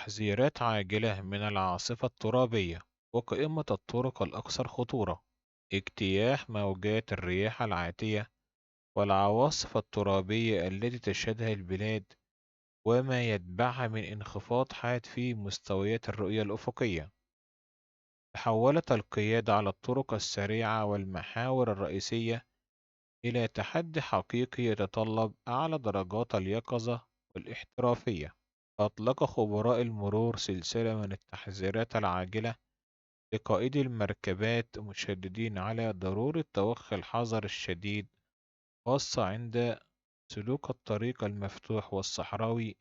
تحذيرات عاجلة من العاصفة الترابية وقائمة الطرق الأكثر خطورة. اجتياح موجات الرياح العاتية والعواصف الترابية التي تشهدها البلاد، وما يتبعها من انخفاض حاد في مستويات الرؤية الأفقية. تحولت القيادة على الطرق السريعة والمحاور الرئيسية إلى تحدي حقيقي يتطلب أعلى درجات اليقظة والاحترافية. أطلق خبراء المرور سلسلة من التحذيرات العاجلة لقائدي المركبات، مشددين على ضرورة توخي الحذر الشديد، خاصة عند سلوك الطريق المفتوح والصحراوي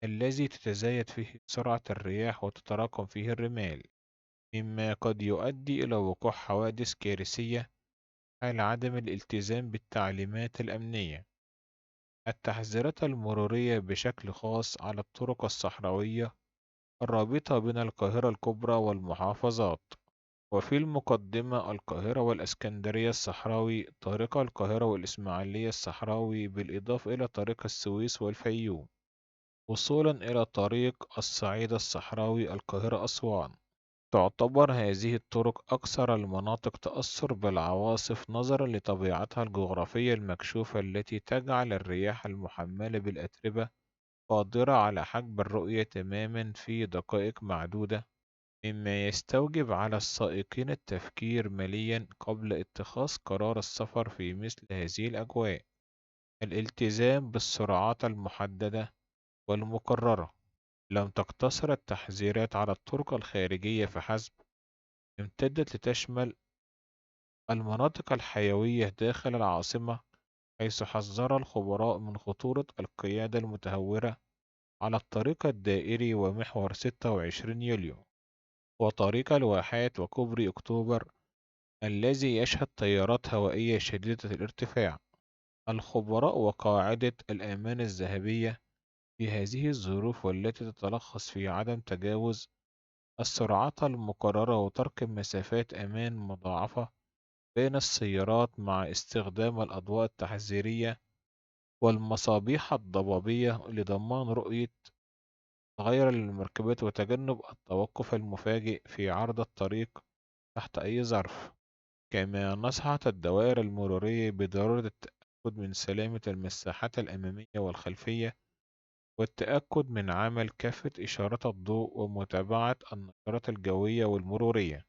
الذي تتزايد فيه سرعة الرياح وتتراكم فيه الرمال، مما قد يؤدي إلى وقوع حوادث كارثية حال عدم الالتزام بالتعليمات الأمنية. التحذيرات المرورية بشكل خاص على الطرق الصحراوية الرابطة بين القاهرة الكبرى والمحافظات. وفي المقدمة القاهرة والإسكندرية الصحراوي، طريق القاهرة والإسماعيلية الصحراوي، بالإضافة إلى طريق السويس والفيوم، وصولا إلى طريق الصعيد الصحراوي القاهرة أسوان. تعتبر هذه الطرق أكثر المناطق تأثر بالعواصف نظرا لطبيعتها الجغرافية المكشوفة التي تجعل الرياح المحملة بالأتربة قادرة على حجب الرؤية تماما في دقائق معدودة، مما يستوجب على السائقين التفكير مليا قبل اتخاذ قرار السفر في مثل هذه الأجواء. الالتزام بالسرعات المحددة والمقررة. لم تقتصر التحذيرات على الطرق الخارجية فحسب، امتدت لتشمل المناطق الحيوية داخل العاصمة، حيث حذر الخبراء من خطورة القيادة المتهورة على الطريق الدائري ومحور 26 يوليو وطريق الواحات وكوبري أكتوبر الذي يشهد تيارات هوائية شديدة الارتفاع. الخبراء وقاعدة الأمان الذهبية في هذه الظروف، والتي تتلخص في عدم تجاوز السرعات المقررة وترك مسافات أمان مضاعفة بين السيارات، مع استخدام الأضواء التحذيرية والمصابيح الضبابية لضمان رؤية غير للمركبات وتجنب التوقف المفاجئ في عرض الطريق تحت أي ظرف. كما نصحت الدوائر المرورية بضرورة التأكد من سلامة المساحات الأمامية والخلفية، والتأكد من عمل كافة إشارات الضوء ومتابعة النشرات الجوية والمرورية.